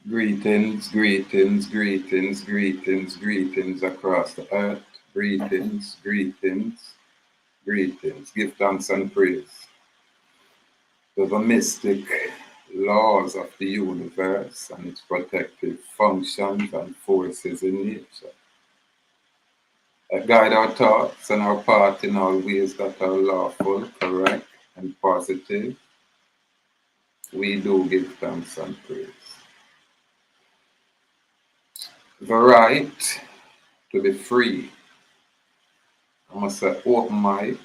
Greetings, greetings, greetings, greetings, greetings across the earth. Greetings, greetings, greetings. Give thanks and praise to the mystic laws of the universe and its protective functions and forces in nature that guide our thoughts and our path in all ways that are lawful, correct, and positive. We do give thanks and praise. The right to be free. I must say open mic.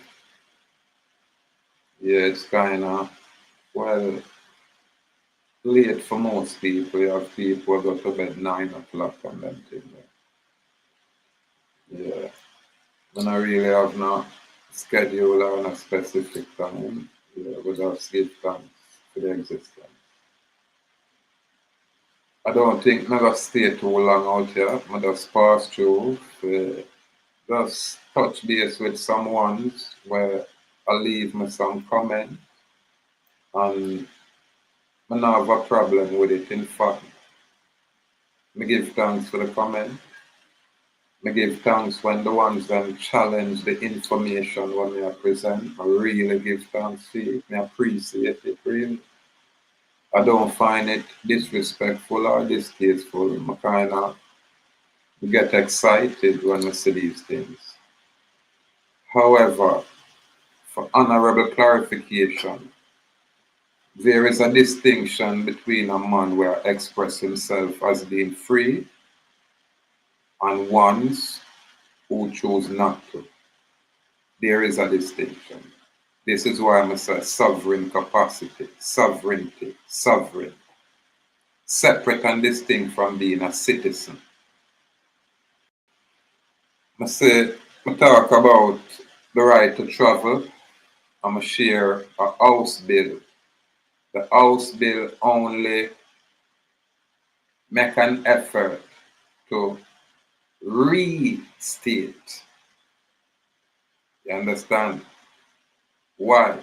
Yeah, it's kind of, well, late for most people. You have people who go to bed 9 o'clock and then things. Yeah. And I really have no schedule or no specific time. Yeah, we just give thanks for the existence. I don't think I'm going to stay too long out here. I just pass through, just touch base with some ones where I leave me some comment, and I don't have a problem with it. In fact, I give thanks for the comment. I give thanks when the ones that challenge the information when I present. I really give thanks for it. I appreciate it really. I don't find it disrespectful or distasteful. I kind of get excited when I see these things. However, for honorable clarification, there is a distinction between a man where express himself as being free and ones who choose not to. There is a distinction. This is why I say sovereign capacity, sovereignty, sovereign. Separate and distinct from being a citizen. I talk about the right to travel. I'm going to share a house bill. The house bill only make an effort to restate. You understand? Why?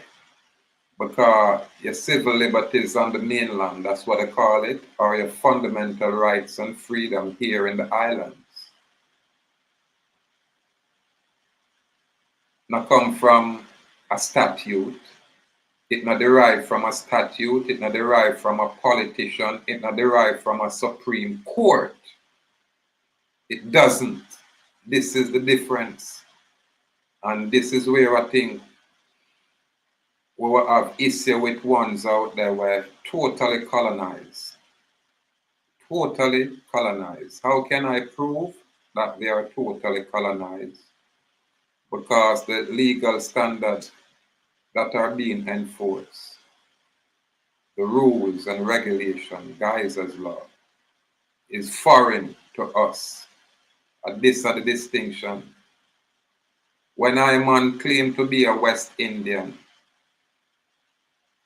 Because your civil liberties on the mainland, that's what they call it, or your fundamental rights and freedom here in the islands. Now come from a statute. It not derived from a statute, it not derived from a politician, it not derived from a Supreme Court. It doesn't. This is the difference. And this is where I think we will have issue with ones out there where totally colonized. Totally colonized. How can I prove that they are totally colonized? Because the legal standards that are being enforced, the rules and regulation, guys as law, is foreign to us. And this is the distinction. When I man claim to be a West Indian,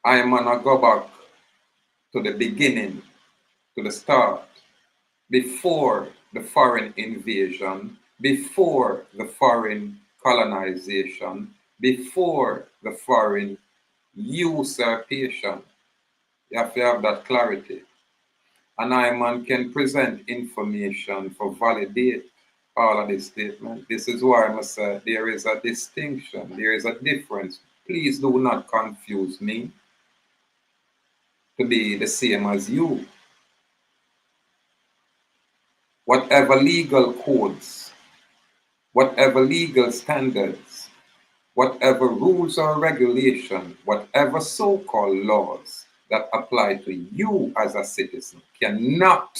I man go back to the beginning, to the start, before the foreign invasion, before the foreign colonization, before the foreign usurpation. You have to have that clarity. And I man can present information for validate all of this statement. This is why I must say there is a distinction, there is a difference. Please do not confuse me to be the same as you. Whatever legal codes, whatever legal standards, whatever rules or regulation, whatever so-called laws that apply to you as a citizen cannot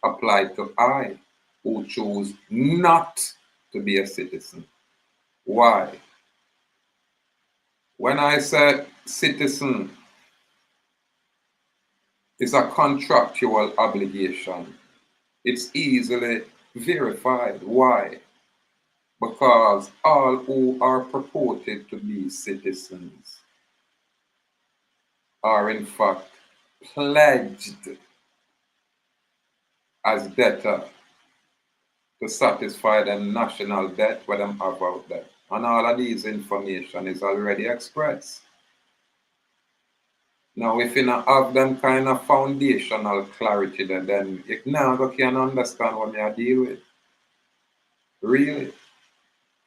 apply to I who choose not to be a citizen. Why? When I said citizen is a contractual obligation, it's easily verified. Why? Because all who are purported to be citizens are in fact pledged as debtor to satisfy their national debt where them have out there. And all of these information is already expressed. Now, if you not have them kind of foundational clarity, then you never can understand what me I deal with. Really.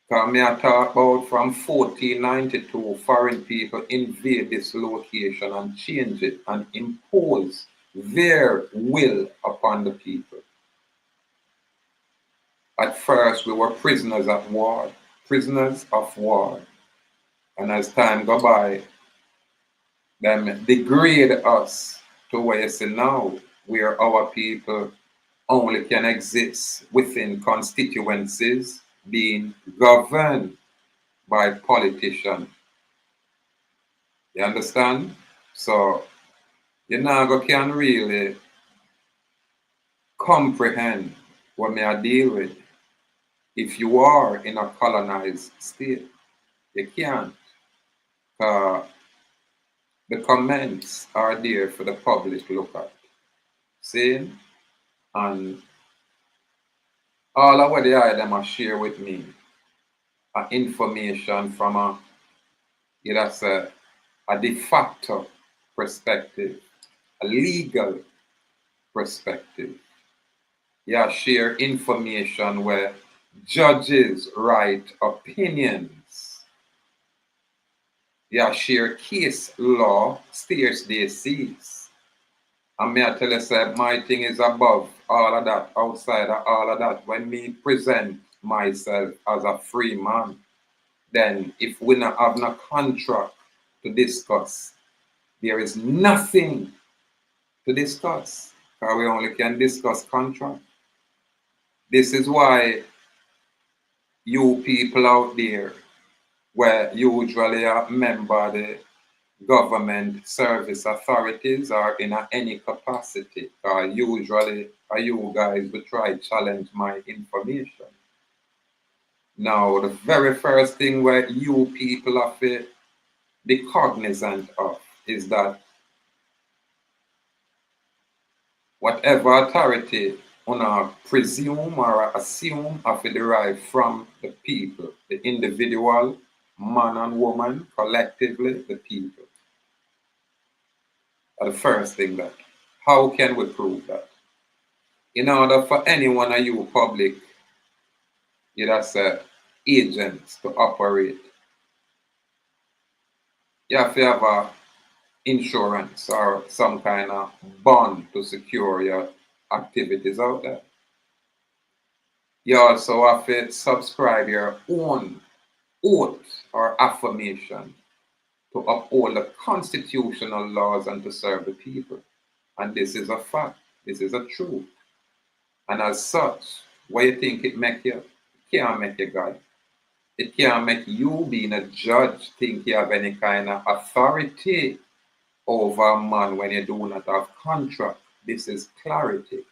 Because me I talk about from 1492, foreign people invade this location and change it and impose their will upon the people. At first, we were prisoners of war, prisoners of war. And as time go by, them degrade us to where you see now, where our people only can exist within constituencies being governed by politicians. You understand? So you never can really comprehend what me I deal with if you are in a colonized state. You can't. The comments are there for the public to look at. See? And all of what they are them are share with me information from a de facto perspective, a legal perspective. Yeah, share information where judges write opinions. Yeah, share case law steers their seas. And me I tell you, say, my thing is above all of that, outside of all of that. When me present myself as a free man, then if we not have no contract to discuss, there is nothing to discuss. Because we only can discuss contract. This is why you people out there, where usually a member of the government service authorities or in any capacity, usually you guys will try challenge my information. Now, the very first thing where you people have to be cognizant of is that whatever authority una presume or assume have to derive from the people, the individual, man and woman, collectively, the people. The first thing that, how can we prove that? In order for any one of you public, you that's agents to operate, you have to have a insurance or some kind of bond to secure your activities out there. You also have to subscribe your own oath or affirmation to uphold the constitutional laws and to serve the people. And this is a fact. This is a truth. And as such, what you think it make you? It can't make you God. It can't make you being a judge think you have any kind of authority over a man when you do not have contract. This is clarity.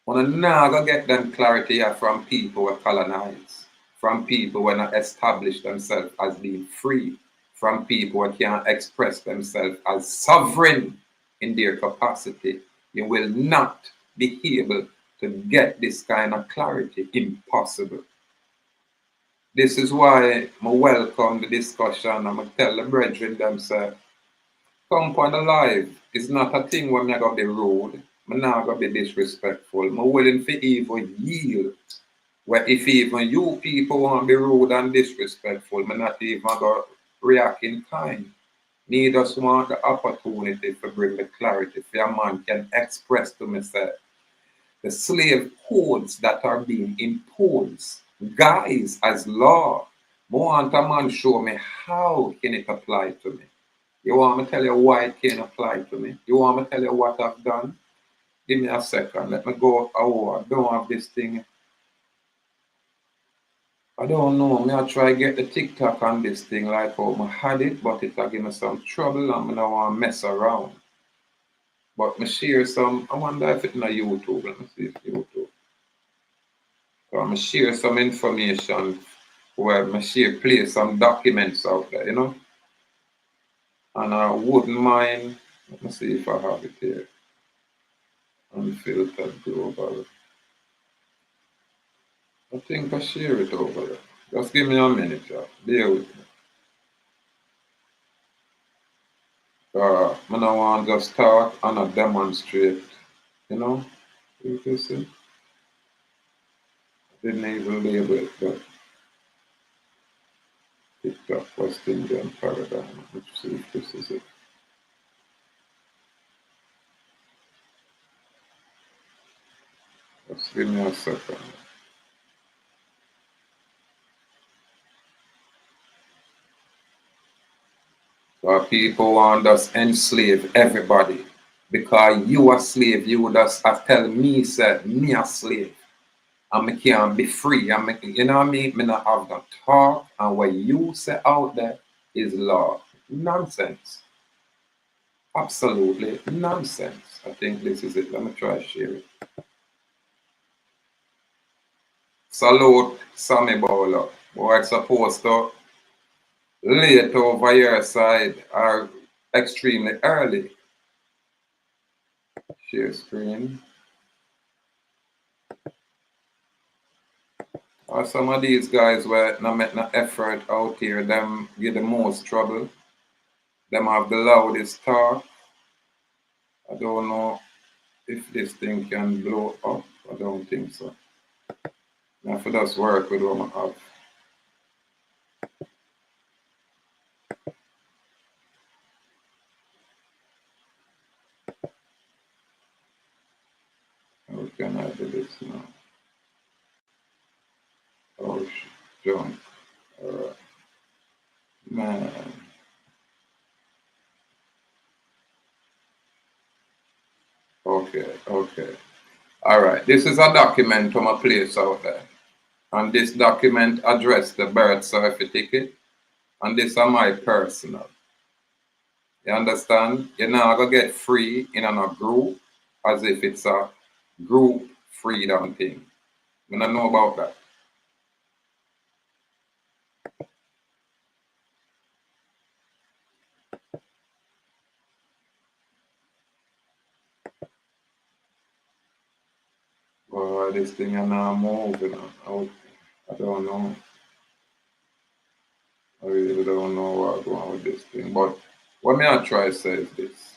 We're not going to get them clarity here from people who are colonized, from people who not establish themselves as being free, from people who can't express themselves as sovereign in their capacity. You will not be able to get this kind of clarity. Impossible. This is why I welcome the discussion. I'm going to tell the brethren themselves, come on the live. It's not a thing where I'm going to be rude. I'm not going to be disrespectful. I'm willing to even yield. Where if even you people want to be rude and disrespectful, I'm not even going to react in kind. Me just want the opportunity to bring the clarity for a man can express to myself the slave codes that are being imposed, guys, as law. I want a man show me how can it apply to me. You want me to tell you why it can apply to me? You want me to tell you what I've done? Give me a second. Let me go. Oh, I don't have this thing. I don't know. Me I try get the TikTok on this thing like how I had it, but it give me some trouble and I don't want to mess around. But me share some, I wonder if it's on YouTube. Let me see if YouTube. So I'm share some information where I share play some documents out there, you know. And I wouldn't mind, let me see if I have it here. Unfiltered global. I think I share it over there. Just give me a minute, y'all. Bear with me. I don't want to just talk and not demonstrate, you know? You see? Didn't even label it, but TikTok West Indian paradigm. Let's see if this is it. Just give me a second. People want us enslave everybody. Because you a slave, you would just tell me, say, me a slave. And I can't be free. You know what I mean? I not have no talk. And what you say out there is law. Nonsense. Absolutely nonsense. I think this is it. Let me try to share it. Salute, Sammy Bowler. Boy, it's supposed to late over your side or extremely early. Share screen. Or some of these guys were not make no effort out here, them get the most trouble. Them have the loudest talk. I don't know if this thing can blow up. I don't think so. Now for this work with what I have. How can I do this now? Oh, junk. Alright. Man. Okay. Alright, this is a document from a place out there. And this document addressed the birth certificate. And this are my personal. You understand? You're not going to get free in a group as if it's a group freedom thing. You don't know about that. Boy, this thing is not moving. I don't know. I really don't know what's going on with this thing. But what may I try to say is this.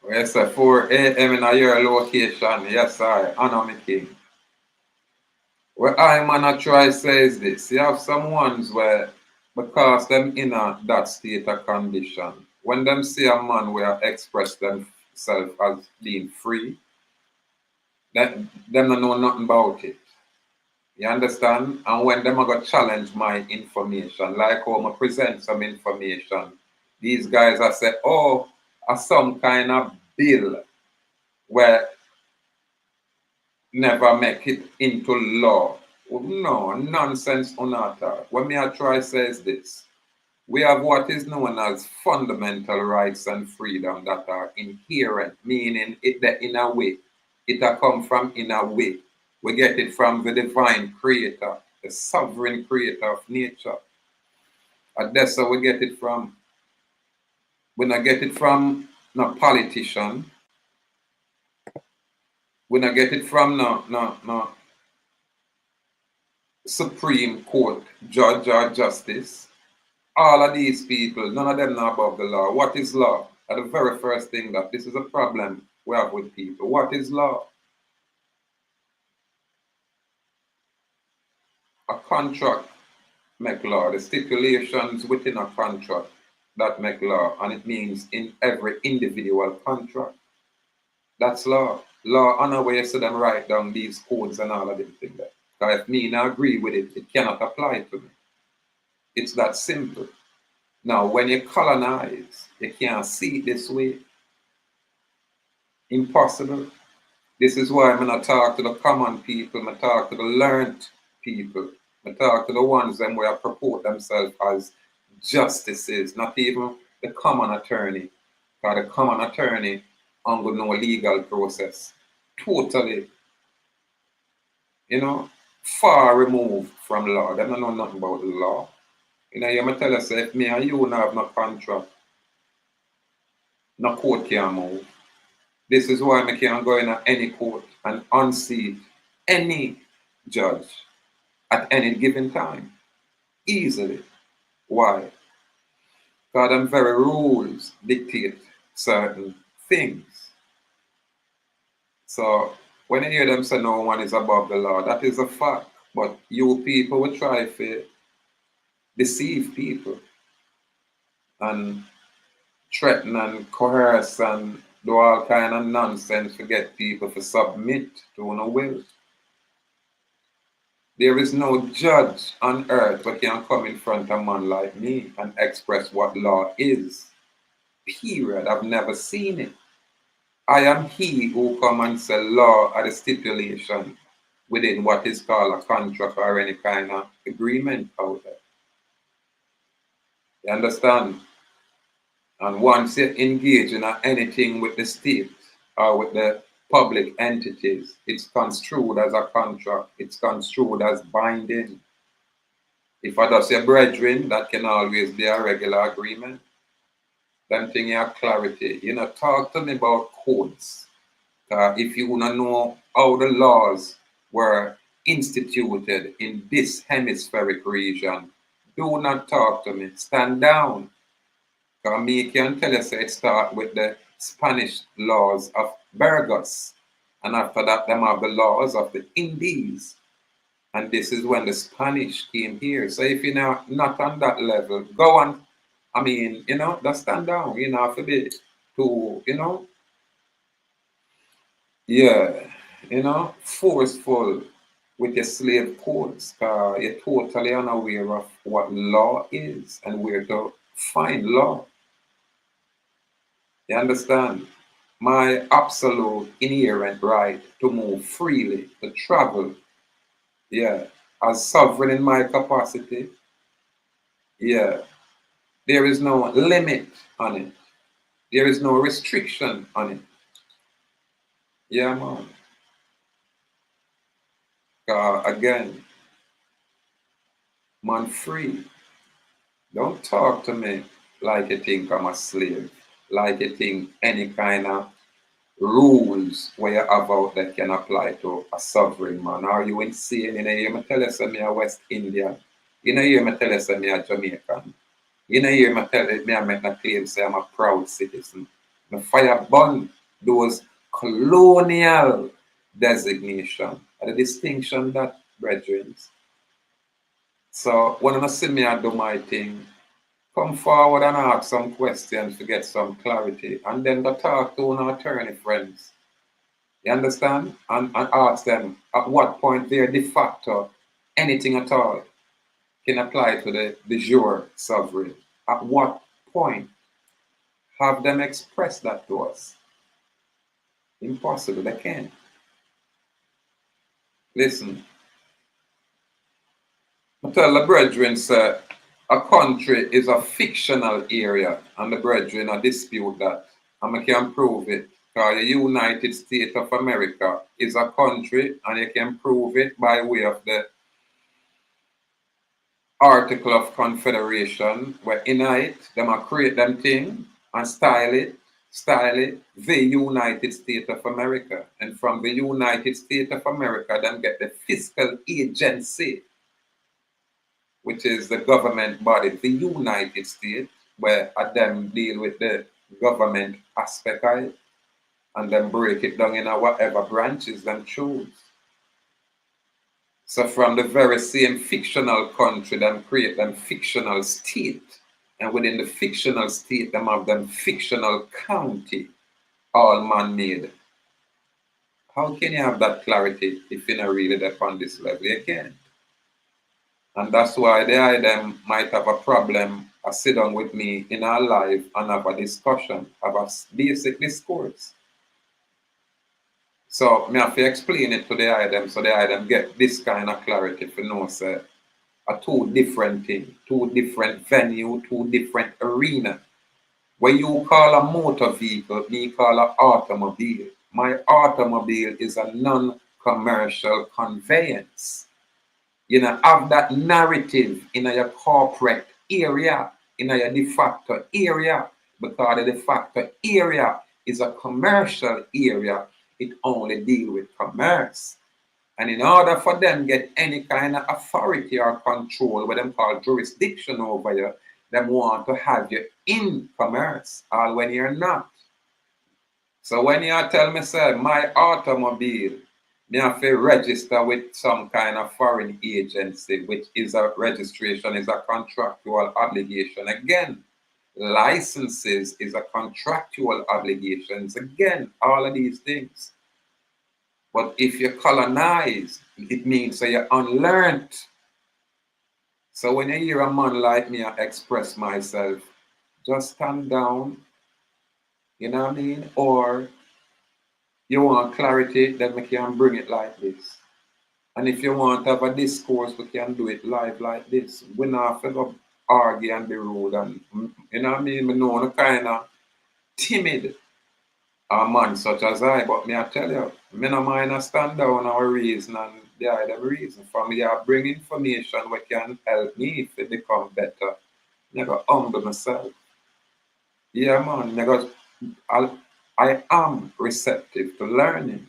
Yes, sir. 4 a.m. in your location. Yes, sir. Honor me, king. What I man try say is this. You have some ones where because them in that state of condition, when them see a man where express themselves as being free, that them don't know nothing about it. You understand? And when them are going to challenge my information, like how I present some information, these guys are say, oh, some kind of bill where never make it into law. Well, no, nonsense on that. What me I try says this. We have what is known as fundamental rights and freedom that are inherent, meaning it that in a way, it a come from in a way. We get it from the divine creator, the sovereign creator of nature. And that's how we get it from. We not get it from no politician. We not get it from no Supreme Court judge or justice. All of these people, none of them know above the law. What is law? At the very first thing that this is a problem we have with people. What is law? A contract make law. The stipulations within a contract that make law. And it means in every individual contract. That's law. Law on a way so them write down these codes and all of them things there. Because if me not agree with it, it cannot apply to me. It's that simple. Now, when you colonize, you can't see it this way. Impossible. This is why I'm not talk to the common people, I talk to the learned people, I talk to the ones them where purport themselves as justices, not even the common attorney. Because the common attorney under no legal process. Totally, far removed from law. They don't know nothing about the law. You might tell us if me and you don't have no contract, no court can move. This is why I can't go in any court and unseat any judge at any given time. Easily. Why? God them very rules dictate certain things. So when you hear them say no one is above the law, that is a fact. But you people will try to deceive people and threaten and coerce and do all kind of nonsense to get people to submit to no will. There is no judge on earth that can come in front of a man like me and express what law is. Period. I've never seen it. I am he who come and say law are the stipulation within what is called a contract or any kind of agreement out there. You understand? And once you engage in anything with the state or with the public entities, it's construed as a contract. It's construed as binding. If I just say brethren, that can always be a regular agreement. Then thing you have clarity. You know, talk to me about codes. If you want to know how the laws were instituted in this hemispheric region, do not talk to me. Stand down. Because me can tell you, say it start with the Spanish laws of Burgos. And after that, them have the laws of the Indies. And this is when the Spanish came here. So if you're not on that level, go on. I mean, you know, just stand down. You know, for bit to, you know, yeah, you know, forceful with your slave codes. You're totally unaware of what law is and where to find law. You understand? My absolute inherent right to move freely, to travel, yeah, as sovereign in my capacity, yeah, there is no limit on it. There is no restriction on it. Yeah, man. Again, man free. Don't talk to me like you think I'm a slave, like you think any kind of rules where you have out that can apply to a sovereign man. Are you insane? You know, you may tell us me a West Indian. You know, you may tell us me a Jamaican. You know, you may tell me I make a claim say I'm a proud citizen. The fire burn those colonial designation. The distinction that, brethren. So when I see me I do my thing, come forward and ask some questions to get some clarity. And then go talk to our attorney friends. You understand? And ask them at what point their de facto, anything at all, can apply to the de jure sovereign. At what point have them express that to us? Impossible, they can't. Listen, I tell the brethren, sir, a country is a fictional area, and the brethren dispute that. And I can prove it. Because the United States of America is a country, and you can prove it by way of the Article of Confederation, where in it, them create them thing and style it, the United States of America. And from the United States of America, them get the fiscal agency, which is the government body, the United States, where them deal with the government aspect of it, and then break it down in whatever branches them choose. So from the very same fictional country, them create them fictional state. And within the fictional state, them have them fictional county, all man-made. How can you have that clarity if you're not really there on this level? You can't. And that's why them might have a problem sit down with me in our life and have a discussion, have a basic discourse. So me have to explain it to them so them get this kind of clarity for know say a two different thing, two different venue, two different arena. When you call a motor vehicle, me call an automobile. My automobile is a non-commercial conveyance. You know, have that narrative in your corporate area, in your de facto area, because the de facto area is a commercial area. It only deal with commerce. And in order for them get any kind of authority or control, what them call jurisdiction over you, them want to have you in commerce, or when you're not. So when you tell me, say, my automobile, me have to register with some kind of foreign agency, which is a registration, is a contractual obligation. Again, licenses is a contractual obligations. Again, all of these things. But if you colonize, it means that you're unlearned. So when you hear a man like me express myself, just stand down, you know what I mean? Or you want clarity, then we can bring it like this. And if you want to have a discourse, we can do it live like this. We not have to go argue and be rude. And, you know what I mean? We know the kind of timid a man such as I, but me I tell you, me no mind a stand down our reason and the other reason. For me, I bring information what can help me to become better. Never humble myself. Yeah, man, because I am receptive to learning.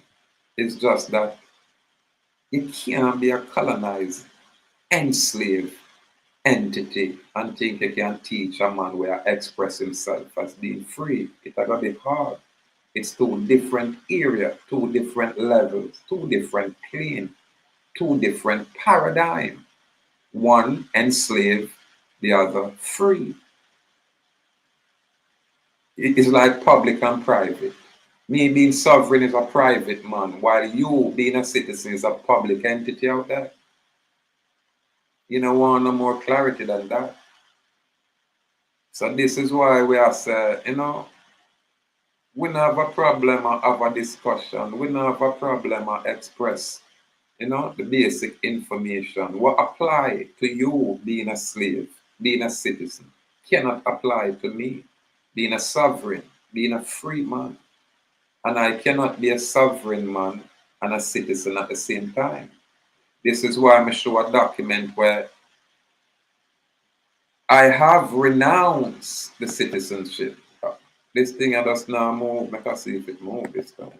It's just that it can't be a colonized, enslaved entity and think you can teach a man where express himself as being free. It's gonna be hard. It's two different areas, two different levels, two different plane, two different paradigm. One enslaved, the other free. It is like public and private. Me being sovereign is a private man, while you being a citizen is a public entity out there. You don't want no more clarity than that. So this is why we are saying, you know, we don't have a problem of have a discussion. We don't have a problem of express, you know, the basic information. What apply to you being a slave, being a citizen, cannot apply to me being a sovereign, being a free man. And I cannot be a sovereign man and a citizen at the same time. This is why I'm show a document where I have renounced the citizenship. This thing I just now move, make us see if it moves this time.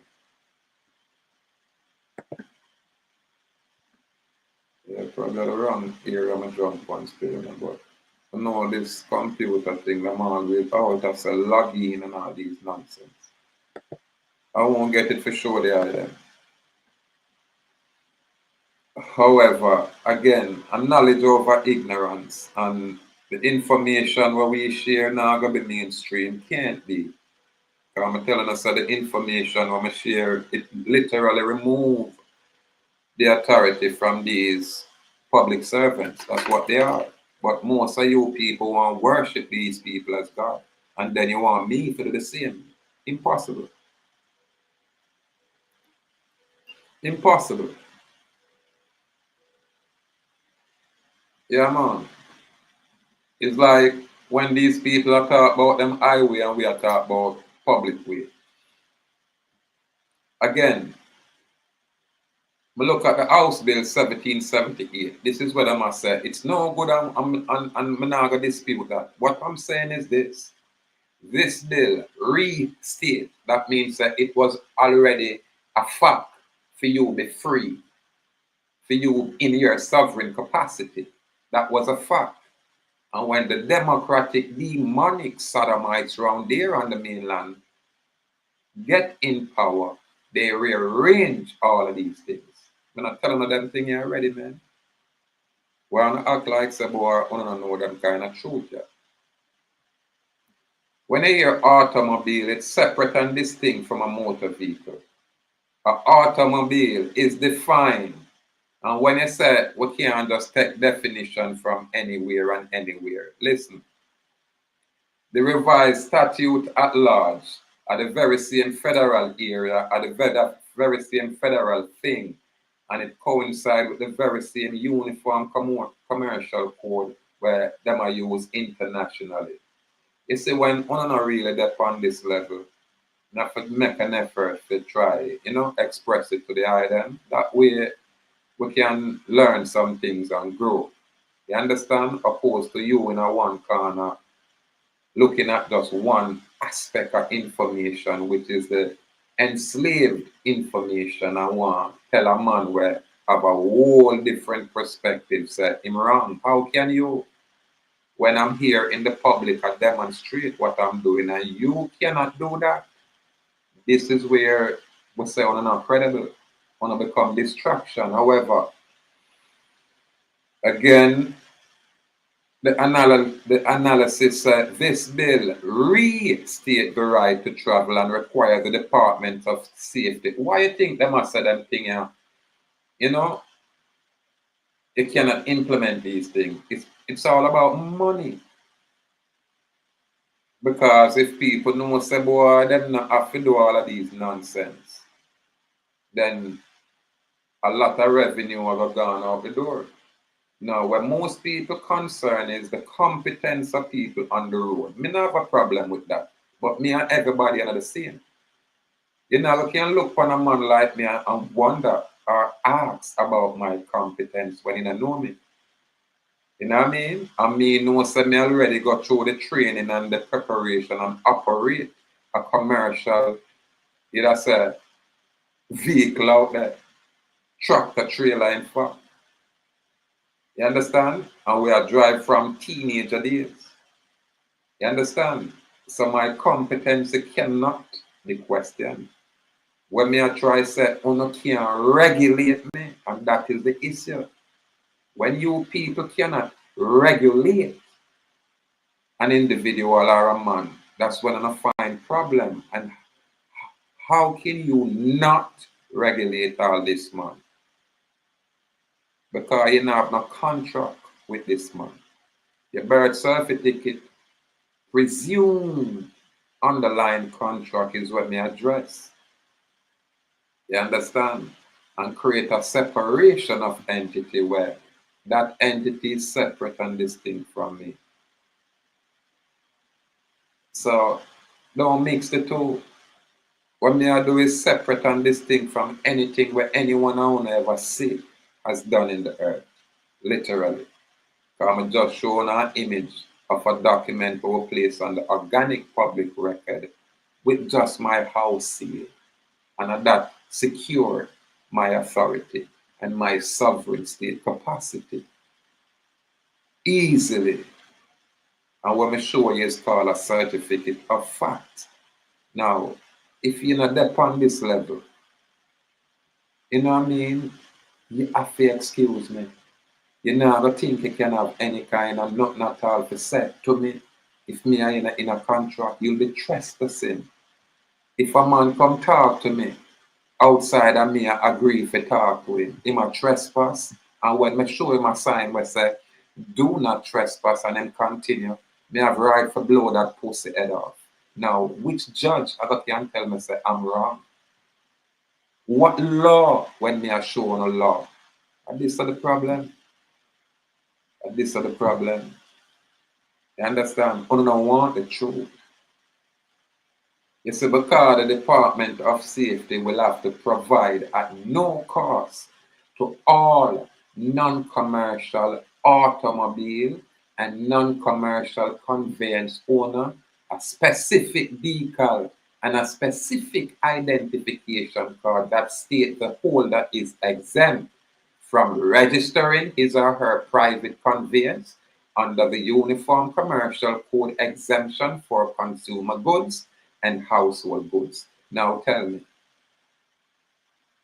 Yeah, probably around here I'm a jump on screen, but I know this computer thing, I'm always out of say login and all these nonsense. I won't get it for sure the item. However, again, a knowledge over ignorance and the information what we share now gonna be mainstream can't be. I'm telling us that the information when I share it literally remove the authority from these public servants. That's what they are. But most of you people want to worship these people as God. And then you want me to do the same. Impossible. Impossible. Yeah, man. It's like when these people are talking about them highway and we are talking about public way. Again, we look at the House Bill 1778. This is what I must say. It's no good and I'm not going to dispute that. What I'm saying is this. This bill restate, that means that it was already a fact for you to be free, for you in your sovereign capacity. That was a fact. And when the democratic demonic sodomites around there on the mainland get in power, they rearrange all of these things. I'm not telling them thing here already, man. We're gonna act like say boy, I don't know them kind of truth yet. When I hear automobile, it's separate and distinct from a motor vehicle. An automobile is defined. And when you say we can't just take definition from anywhere and anywhere, listen. The revised statute at large are the very same federal area, are the very same federal thing, and it coincides with the very same uniform commercial code where them are used internationally. You see, when one not really get on this level, you have to make an effort to try, you know, express it to the item. That way we can learn some things and grow. You understand? Opposed to you in a one corner looking at just one aspect of information, which is the enslaved information. I want to tell a man where have a whole different perspective. Say, I'm wrong. How can you, when I'm here in the public, I demonstrate what I'm doing, and you cannot do that? This is where we say, I'm not credible, want to become distraction. However, again, the analysis said this bill restate the right to travel and require the Department of Safety. Why you think they must say them thing here? You know, you cannot implement these things. It's all about money. Because if people know say, boy, them not have to do all of these nonsense, then a lot of revenue have gone out the door. Now, what most people concern is the competence of people on the road. Me not have a problem with that. But me and everybody are the same. You know, you can look on a man like me and wonder or ask about my competence when you don't know me. You know what I mean? I mean, no, say me already got through the training and the preparation and operate a commercial, you know, say, vehicle out there, tractor trailer in fact. You understand? And we are drive from teenager days. You understand? So my competency cannot be questioned. When me I try say, you can't regulate me, and that is the issue. When you people cannot regulate an individual or a man, that's when I find problem. And how can you not regulate all this man? Because you don't have no contract with this man. Your birth certificate presumed underlying contract is what me address. You understand? And create a separation of entity where that entity is separate and distinct from me. So don't mix the two. What me I do is separate and distinct from anything where anyone I want to ever see has done in the earth. Literally. I'm just showing an image of a document or place on the organic public record with just my house seal. And that secure my authority and my sovereign state capacity easily. And what I show you is called a certificate of fact. Now, if you're not up on this level, you know what I mean? You have to excuse me. You never think you can have any kind of nothing at all to say to me. If me are in a contract, you'll be trespassing. If a man come talk to me outside of me, I agree to talk with him. Him a trespass. And when I show him a sign where say, do not trespass, and then continue, me have right for blow that pussy head off. Now, which judge can tell me say I'm wrong? What law when me are showing a law? And this is the problem. And this is the problem. You understand? I don't want the truth. You see, because the Department of Safety will have to provide at no cost to all non-commercial automobile and non-commercial conveyance owner a specific vehicle and a specific identification card that states the holder is exempt from registering his or her private conveyance under the Uniform Commercial Code exemption for consumer goods and household goods. Now tell me,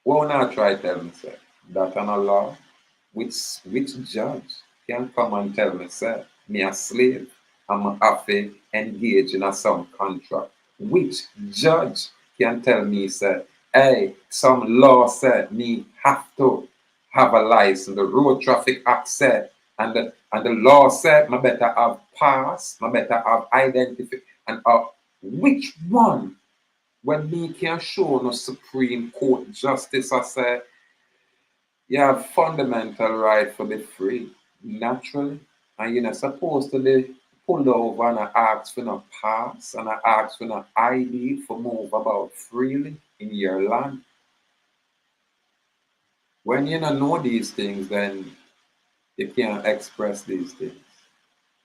why not try tell me, sir, that on a law, which judge can come and tell me, sir, me a slave, I'm have to engage in some contract? Which judge can tell me, sir, hey, some law said me have to have a license, the Road Traffic Act said, and the law said, I better have pass, I better have identification, and which one, when me can show no Supreme Court justice, I say, you have fundamental right for be free, naturally, and you're not supposed to be pulled over and ask for no pass and ask for no ID for move about freely in your land. When you don't know these things, then you can't express these things.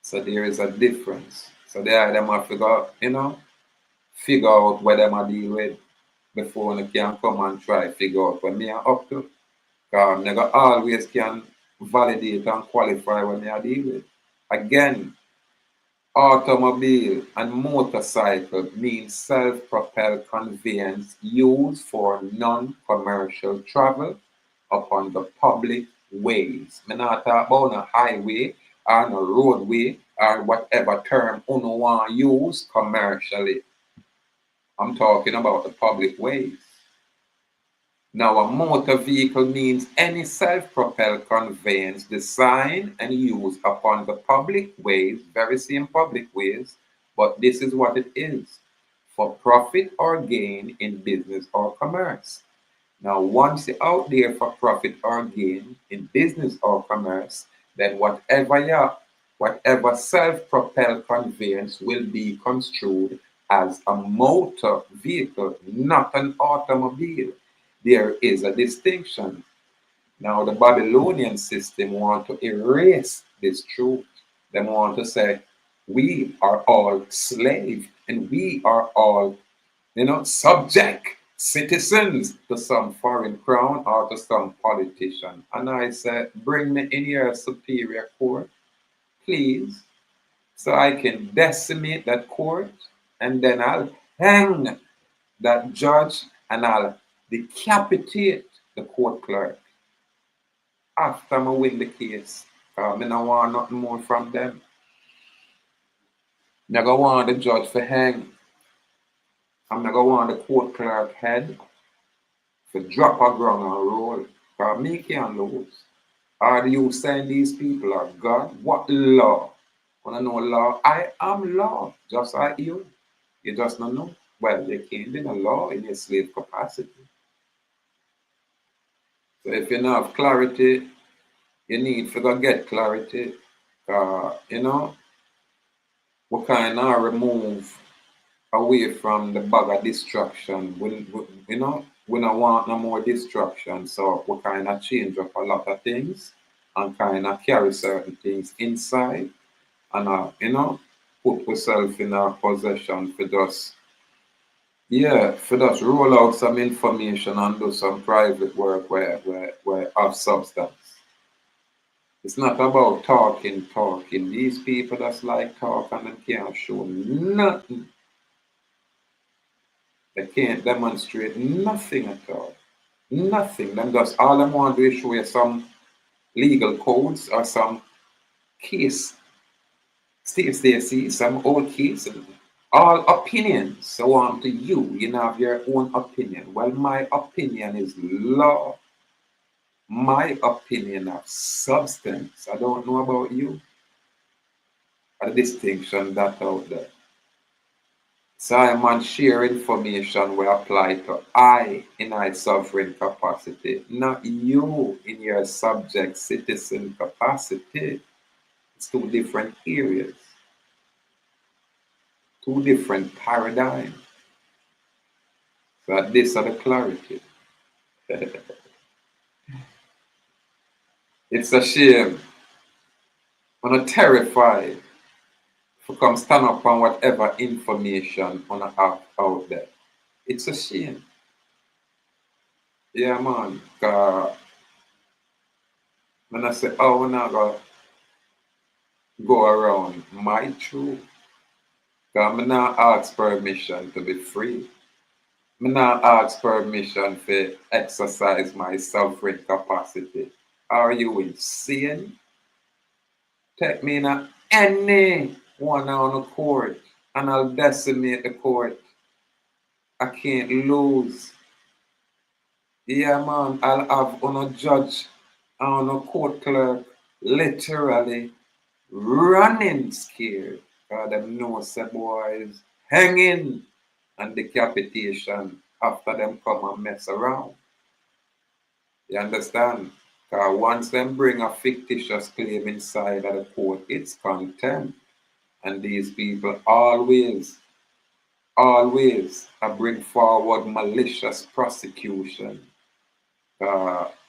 So there is a difference. So there them have to figure out what them I deal with before they can come and try figure out what me are up to. Never always can validate and qualify when they are dealing with. Again, automobile and motorcycle means self-propelled conveyance used for non-commercial travel upon the public ways. Me not talk about a highway or a roadway or whatever term uno want use commercially. I'm talking about the public ways. Now, a motor vehicle means any self-propelled conveyance designed and used upon the public ways, very same public ways, but this is what it is: for profit or gain in business or commerce. Now, once you're out there for profit or gain in business or commerce, then whatever self-propelled conveyance will be construed as a motor vehicle, not an automobile. There is a distinction. Now, the Babylonian system want to erase this truth. They want to say, we are all slaves and we are all, subject citizens to some foreign crown or to some politician. And I said, bring me in your superior court, please, so I can decimate that court, and then I'll hang that judge and I'll decapitate the court clerk after I win the case. I don't want nothing more from them. I don't want the judge to hang. I'm not going to want the court clerk head to drop a ground and roll. Because me can't lose. Are you saying these people are God? What law? Want to know law? I am law, just like you. You just don't know. Well, you can't be a law in your slave capacity. So if you don't have clarity, you need to go get clarity. We kind of remove away from the bag of destruction. We don't want no more destruction. So we kind of change up a lot of things and kind of carry certain things inside and, put ourselves in our possession for just roll out some information and do some private work where of substance. It's not about talking. These people that's like talking and can't show nothing. They can't demonstrate nothing at all. Nothing. Them just all them want to do is show you some legal codes or some case. See some old case. All opinions. So on to you. You have your own opinion. Well, my opinion is law. My opinion of substance. I don't know about you. A distinction that out there. So I am share information will apply to I in my sovereign capacity, not you in your subject citizen capacity. It's two different areas, two different paradigms. So this are the clarity. It's a shame. I'm terrified to come stand up on whatever information on a have out there. It's a shame. Yeah, man. When I say, oh, we're not going to go around my truth. Because I'm not ask permission to be free. I'm not ask permission to exercise my sovereign capacity. Are you insane? Take me in any one on the court and I'll decimate the court. I can't lose. Yeah, man, I'll have on a judge and on a court clerk literally running scared. Because them know say boys hanging and decapitation after them come and mess around. You understand? Because once them bring a fictitious claim inside of the court, it's contempt. And these people always bring forward malicious prosecution.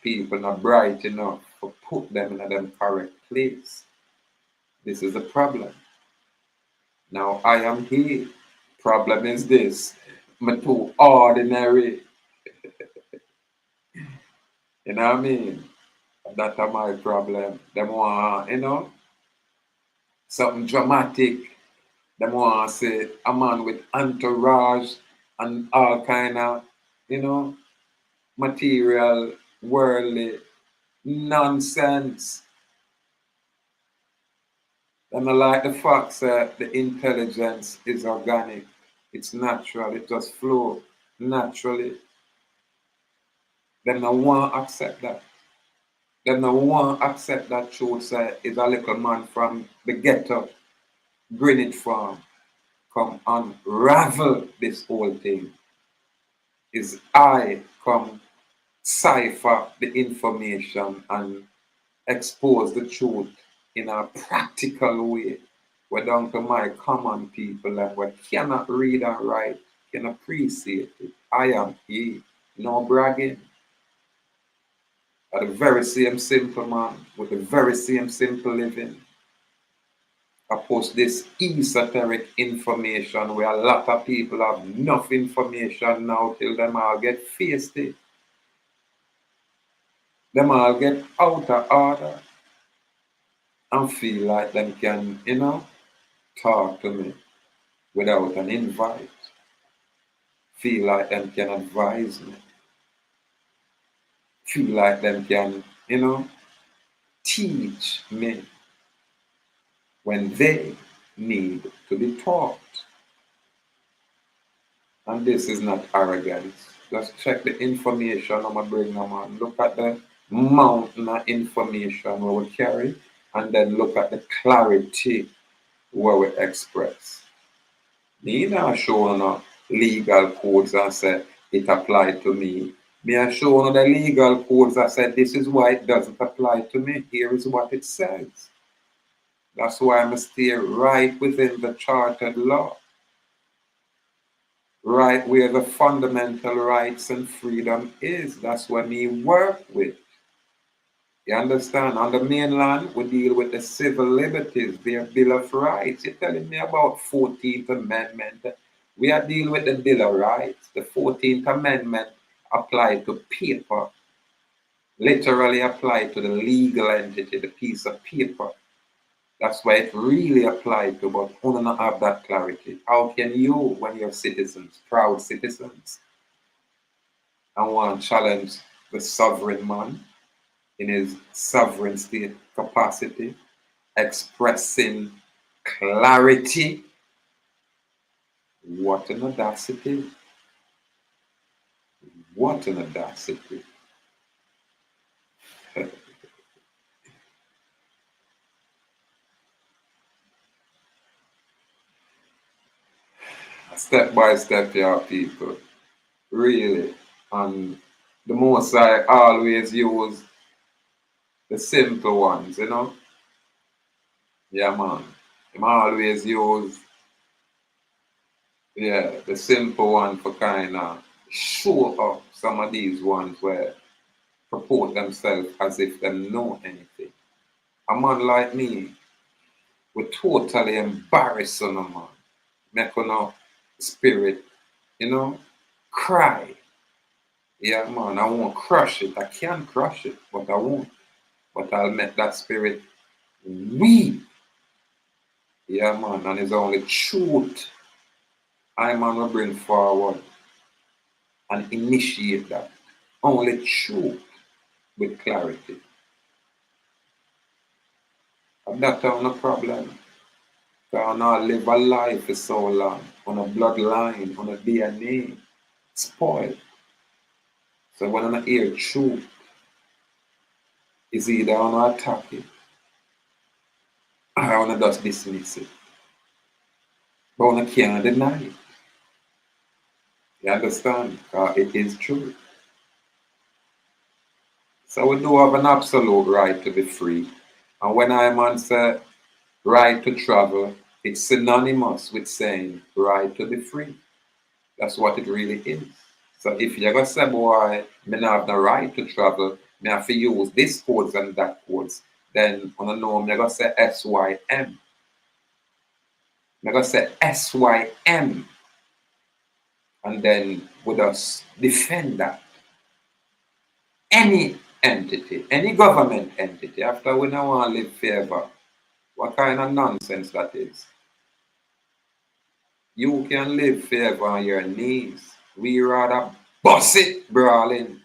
People not bright enough to put them in them correct place. This is a problem. Now I am here. Problem is this. I'm too ordinary. You know what I mean? That's my problem. Them want, something dramatic. Them want to say a man with entourage and all kind of, material, worldly nonsense. And I like the fact that the intelligence is organic. It's natural. It just flow naturally. Them no want to accept that. Them no want to accept that truth say is a little man from the ghetto, Greenwich Farm, come unravel this whole thing. Is I come cipher the information and expose the truth in a practical way. We're down to my common people and we cannot read and write, can appreciate it. I am he, no bragging. Are the very same simple man with the very same simple living. I post this esoteric information where a lot of people have enough information now till them all get feisty. Them all get out of order and feel like them can, talk to me without an invite. Feel like them can advise me. Feel like them can, teach me when they need to be taught. And this is not arrogance. Just check the information I'm going to bring them on. Look at the mountain of information we will carry, and then look at the clarity where we express. Me not show no legal codes and say it applied to me. Me I show no the legal codes that said this is why it doesn't apply to me. Here is what it says. That's why I must stay right within the chartered law. Right where the fundamental rights and freedom is. That's what we work with. You understand? On the mainland, we deal with the civil liberties, their Bill of Rights. You're telling me about 14th Amendment. We are dealing with the Bill of Rights. The 14th Amendment applied to paper, literally applied to the legal entity, the piece of paper. That's why it really applied to, but who don't have that clarity? How can you, when you're citizens, proud citizens, and want to challenge the sovereign man in his sovereign state capacity, expressing clarity? What an audacity. What an audacity. Step by step, your people. Really. And the most I always use the simple ones, Yeah, man. I always use, the simple one for kind of show up some of these ones where purport themselves as if they know anything. A man like me would totally embarrass on a man, make on spirit, cry. Yeah, man, I won't crush it. I can crush it, but I won't. But I'll make that spirit weep. Yeah, man, and it's only truth I'm gonna bring forward and initiate that. Only truth with clarity. And that's not a problem. Because I live a life for so long, on a bloodline, on a DNA, spoiled. So when I hear truth, it's either I want to attack it or I want to just dismiss it. But I can't deny it. You understand? Because it is true. So we do have an absolute right to be free. And when I'm on say right to travel, it's synonymous with saying right to be free. That's what it really is. So if you're gonna say, boy, me not have the right to travel, me have to use this codes and that codes, then on a know me gonna say SYM. Me gonna say SYM. And then we just defend that. Any entity, any government entity, after we don't want to live forever. What kind of nonsense that is? You can live forever on your knees. We rather bust it brawling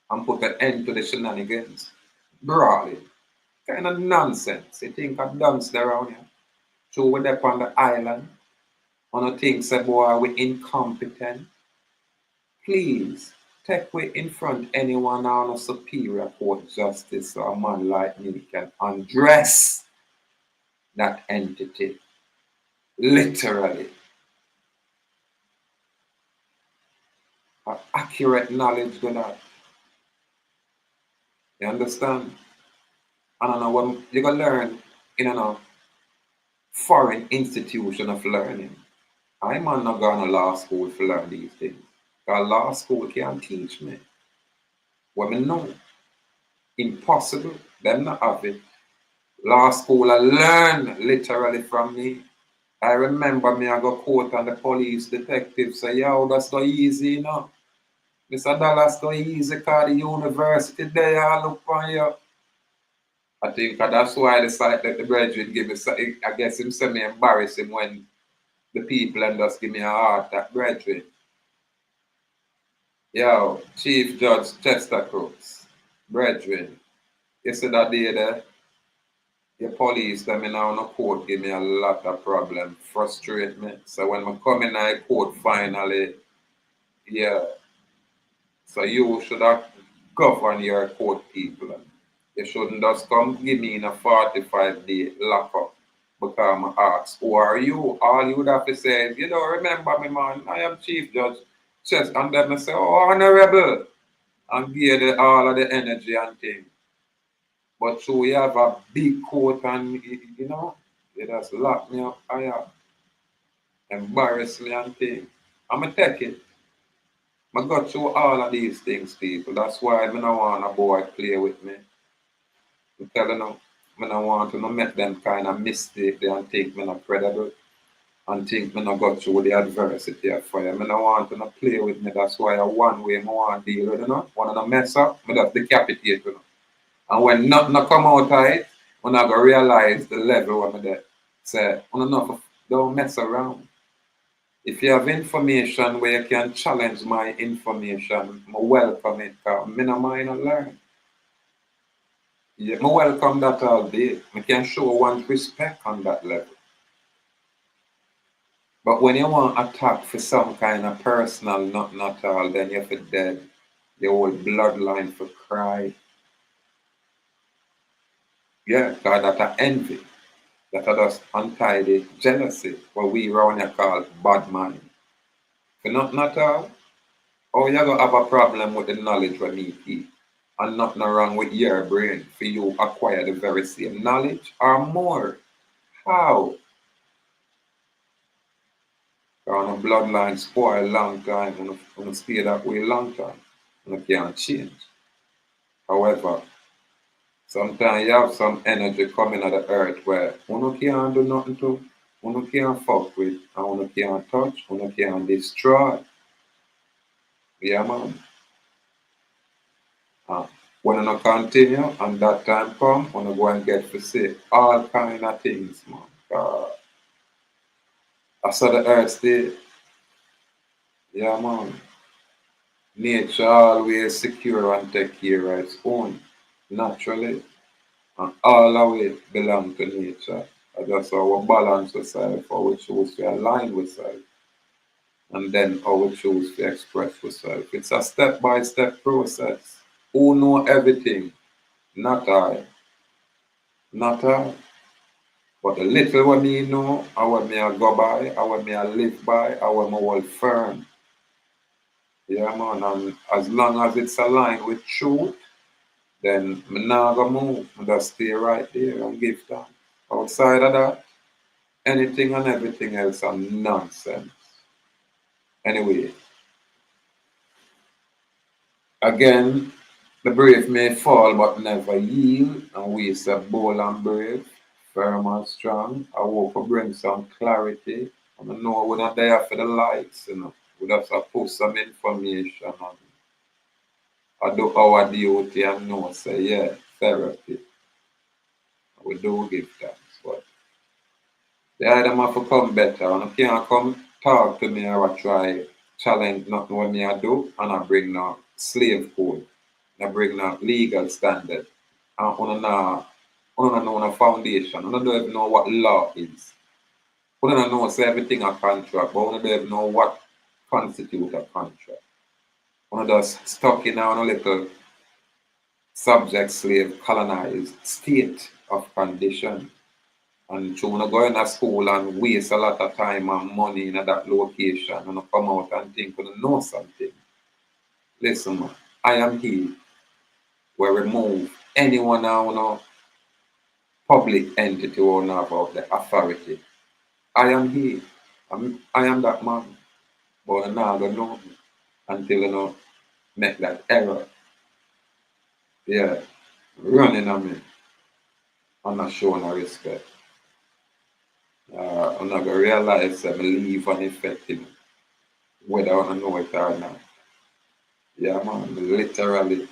and put an end to the shenanigans. Brawling. Kind of nonsense. You think I've dance around here? So we're up on the island. On a thing say boy we incompetent. Please take way in front anyone on a superior court justice or a man like me can undress that entity. Literally. Accurate knowledge do that. You understand? And I know when you gonna learn in a foreign institution of learning. I'm not going to law school to learn these things. Because law school can't teach me. What I know. Impossible. Them not have it. Law school I learn literally from me. I remember me I go court and the police detective say, yo, that's so easy, you know. Mr. Dallas so easy because the university there I look on you. I think that's why I decided that the graduate give me, I guess him semi embarrassing when the people and just give me a heart attack, graduate. Yo, Chief Judge Chester Crooks, brethren, you see that day there, the police them in on the court give me a lot of problem, frustrate me. So when I come in the court finally, yeah, so you should have govern your court people. You shouldn't just come give me in a 45-day lockup because I ask, who are you? All you would have to say is, you don't remember me, man, I am Chief Judge Chester. And then I say, oh, honorable, and give the, all of the energy and things. But so we have a big coat and, you know, it just lock me up higher, embarrass me and things. I'm going to take it. I got through all of these things, people. That's why I don't want a boy play with me. I'm telling them, I don't want to make them kind of mistake there and think I'm not credible and think I not go through the adversity of fire. I don't want to play with me. That's why I one way I want to deal with it. Want to mess up, I just decapitate you. And when nothing come out of it, when I go realize the level where I'm at, say, don't mess around. If you have information where you can challenge my information, I welcome it because I don't mind to learn. Yeah, I welcome that all day. I can show one's respect on that level. But when you want to attack for some kind of personal, not all, then you have to dead. Your whole bloodline for cry. Yeah, because that's envy. That are just untidy jealousy, what we around here call bad mind. For not all, oh, you're going to have a problem with the knowledge we me keep. And nothing wrong with your brain for you acquire the very same knowledge or more. How? Because the bloodline spoil long time, and stay that way long time. And it can't change. However, sometimes you have some energy coming out of the earth where one can't do nothing to, one can't fuck with, and one can't touch, one can't destroy. Yeah, man. When I continue and that time come, when I go and get to say all kind of things, man. I saw the earth stay. Yeah, man. Nature always secure and take care of its own, naturally. And all of it belong to nature. I just how we balance ourselves, how we choose to align with self, and then how we choose to express ourselves. It's a step-by-step process. Who know everything? Not I. Not I. But the little what me know, how me I go by, how me I live by, how me hold firm. Yeah, man. And as long as it's aligned with truth, then me not gonna move. I just stay right there and give thanks. Outside of that, anything and everything else are nonsense. Anyway, again, the brave may fall but never yield, and we say bold and brave, firm and strong. I hope to bring some clarity. I know we're not there for the likes, We just put some information I do our duty and know, say, yeah, therapy. We do give thanks, but the item have to come better. And you can't come talk to me or try challenge nothing what me I do, and I bring no slave code. I bring no legal standard. And on no foundation. I don't even know what law is. I don't know say everything a contract, but I don't even know what constitute a contract. I just stuck in a little subject slave colonized state of condition. And so when I go in a school and waste a lot of time and money in that location and I come out and think I know something. Listen, man, I am he will remove anyone out of public entity or about the authority. I am he. I am that man. But I'm not gonna know me until you know make that error. Yeah. Running on me. I'm not showing no respect. I'm not gonna realize that I leave an effect in whether I know it or not. Yeah, man, literally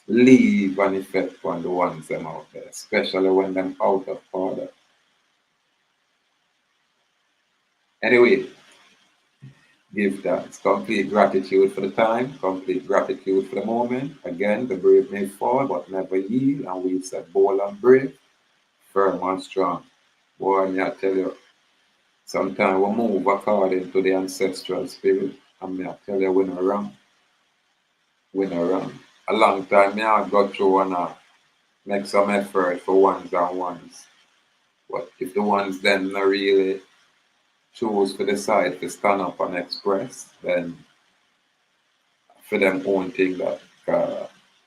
leave an effect on the ones them out there, especially when them out of order. Anyway, give thanks. Complete gratitude for the time, complete gratitude for the moment. Again, the brave may fall, but never yield, and we said bold and brave, firm and strong. Boy, I tell you, sometimes we move according to the ancestral spirit, and me I tell you, we're not wrong. We're not wrong. A long time, me I got through and make some effort for ones and ones. But if the ones then not really choose to decide to stand up and express, then for them own thing that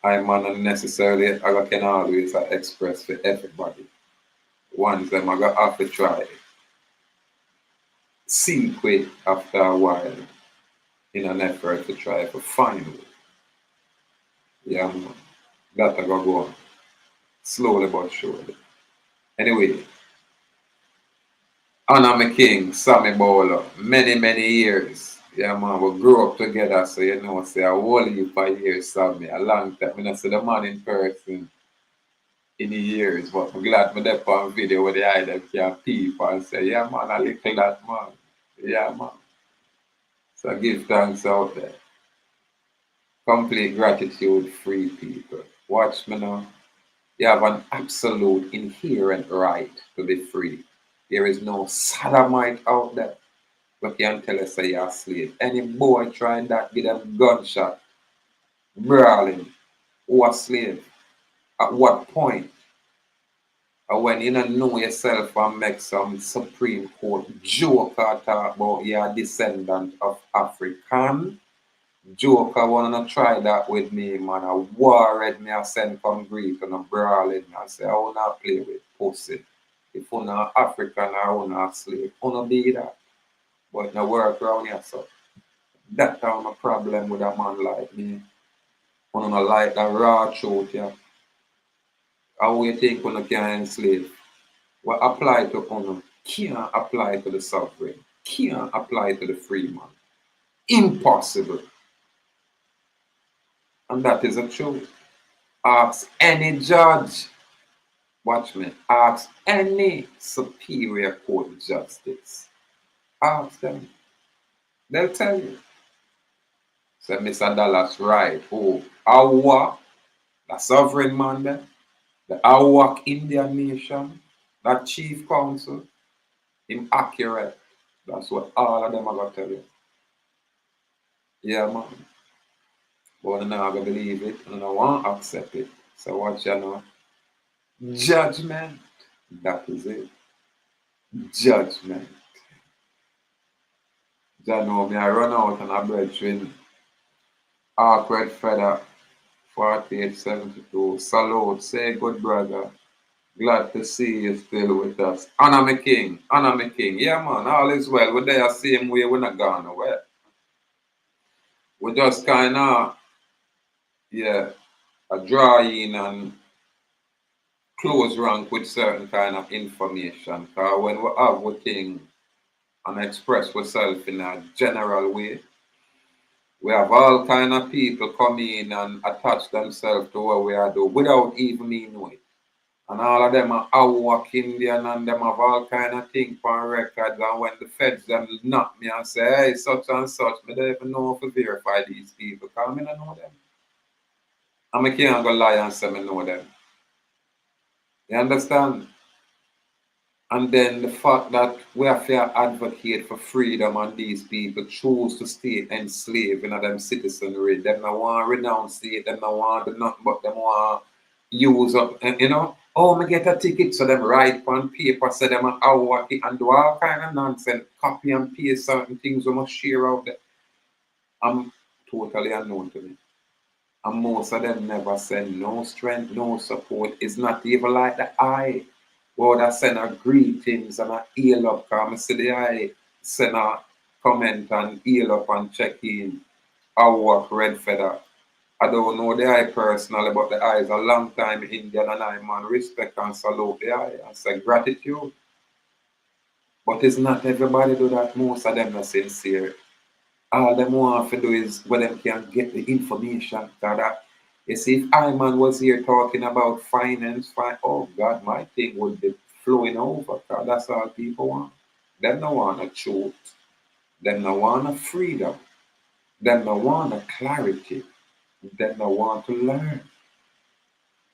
I'm not necessarily I can always express for everybody. Ones them I got have to try seek way after a while in an effort to try to find it. Yeah, man. That I got go on slowly but surely. Anyway, Anna my king, Sammy Bowler, many years. Yeah, man, we grew up together, so you know, say a whole heap of years, Sammy, a long time. I don't see the man in person in the years, but I'm glad me there on video with the eye that can peep and say, yeah, man, I little that man. Yeah, man. So give thanks out there. Complete gratitude, free people. Watch me now. You have an absolute inherent right to be free. There is no sodomite out there but can tell us say you're a slave. Any boy trying that, get them gunshot, brawling, who a slave. At what point? Or when you don't know yourself and make some Supreme Court joke or talk about you're a descendant of African. Joker wanna try that with me, man. I worried me, I send come greet and I brawling me. I say, I wanna play with pussy. If you're not African or you're not slave, you wanna be that. But no work around here, so that time a problem with a man like me. When I like that raw truth, yeah. How you think when you can enslave? What apply to honor can't apply to the sovereign, can't apply to the free man. Impossible. And that is a truth. Ask any judge, watch me, ask any superior court justice. Ask them. They'll tell you. Say Mr. Dallas right. Oh, Ahuuakh, the sovereign man there. The Ahuuakh Indian nation, that chief council, him accurate. That's what all of them are gonna tell you. Yeah, man. But I'm not gonna believe it and I don't want to accept it. So what you know? Judgment. That is it. Judgment. You know me, I run out and I brethren. Awkward feather 4872. Salute. Say good brother. Glad to see you still with us. Anna my king. Anna my king. Yeah, man. All is well. We're there same way. We're not gone nowhere. We just kind of, yeah, a draw in and close rank with certain kind of information. Because when we have a thing and express ourselves in a general way, We have all kind of people come in and attach themselves to what we are doing without even me knowing. And all of them are Ahuuakh Indian and them have all kind of things on records. And when the feds them knock me and say, hey, such and such, me don't even know how to verify these people because I don't know them. And I can't go lie and say I know them. You understand? And then the fact that we have to advocate for freedom and these people choose to stay enslaved in them citizenry. Them not want to renounce it, them not want to nothing but them want to use up, you know. Oh, me get a ticket, so them write on paper, so them are Ahuuakh it and do all kind of nonsense, copy and paste certain things we must share out there. I'm totally unknown to me. And most of them never send no strength, no support. It's not even like the eye. Would I send a greetings and a heal up, because I see the eye send a comment and heal up and check in. Ahuuakh red feather. I don't know the eye personally, but the eye is a long time Indian and I man respect and salute the eye and say gratitude. But it's not everybody do that. Most of them are sincere. All them want to do is where them can get the information. That you see, if I man was here talking about finance, oh God, my thing would be flowing over. Cause that's all people want. Them no want a truth. Them no want a freedom. Them no want a clarity. Them no want to learn.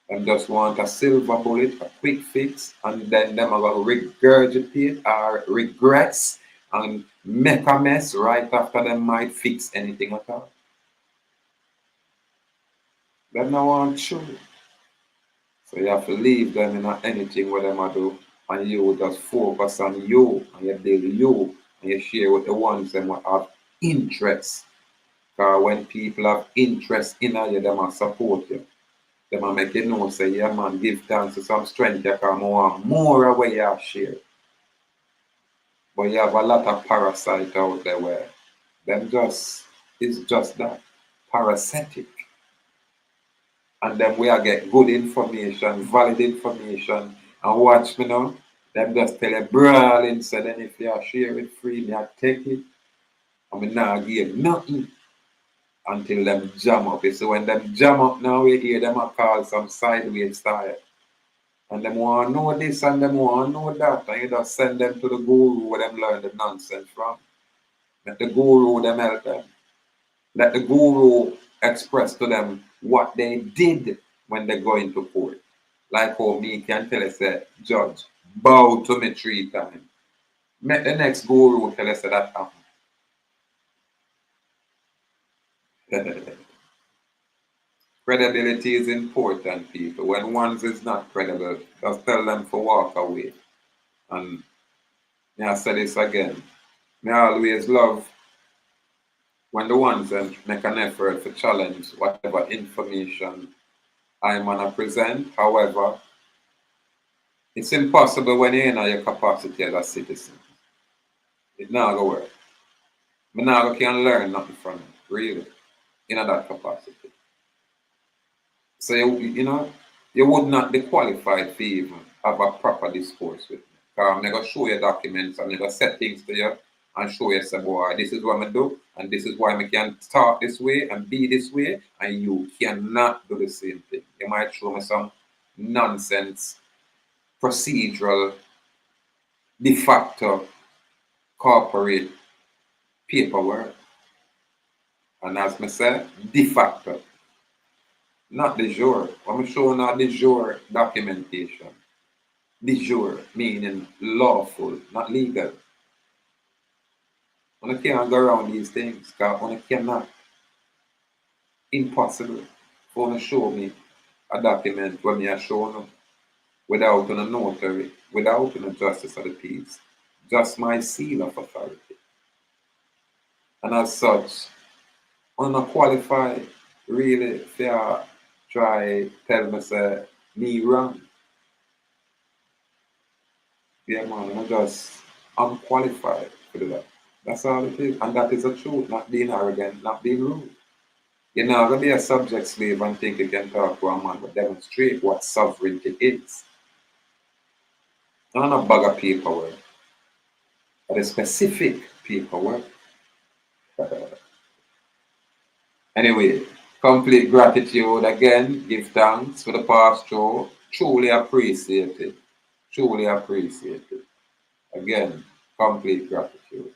Them just want a silver bullet, a quick fix, and then them are going to regurgitate our regrets and make a mess right after them might fix anything at all. Them no want truth. So you have to leave them in anything what them a do, and you just focus on you, and you build you, and you share with the ones them what have interest. Because when people have interest in you, them will support you. Them will make you know, say, yeah man, give thanks to some strength you can more away you share. But you have a lot of parasites out there where them just, it's just that, parasitic. And then we are get good information, valid information, and watch me now. Them just tell you brawling, so then if you share it free, me I take it. I mean now give nothing until them jam up. So when them jam up now, we hear them a call some sideways style. And them want to know this and them want to know that. And you just send them to the guru where them learn the nonsense from. Let the guru them help them. Let the guru express to them what they did when they go into court. Like how me can tell us, say, judge, bow to me 3 times. Make the next guru tell us that happened. Credibility is important, people. When one's is not credible, just tell them to walk away. And I say this again. I always love when the ones that make an effort to challenge whatever information I'm gonna present. However, it's impossible when you're in your capacity as a citizen. It not gonna work. Me not can learn nothing from it, really, in that capacity. So you know, you would not be qualified to even have a proper discourse with me. Because I'm gonna show you documents, I'm gonna set things to you and show you, say, boy, this is what I do, and this is why I can talk this way and be this way, and you cannot do the same thing. You might show me some nonsense, procedural, de facto corporate paperwork. And as I said, de facto, not de jure. I'm showing now de jure documentation. De jure meaning lawful, not legal. One can't go around these things because one cannot. Impossible for one to show me a document when me are showing them without a notary, without a justice of the peace. Just my seal of authority. And as such, I'm not qualified really for try tell me say me wrong. Yeah man, I'm just unqualified for that. That's all it is. And that is the truth, not being arrogant, not being rude. You're not gonna be a subject slave and think you can talk to a man but demonstrate what sovereignty is. Not a bag of paperwork, but a specific paperwork. Anyway, complete gratitude again. Give thanks for the past show. Truly appreciate it. Truly appreciate it. Again, complete gratitude.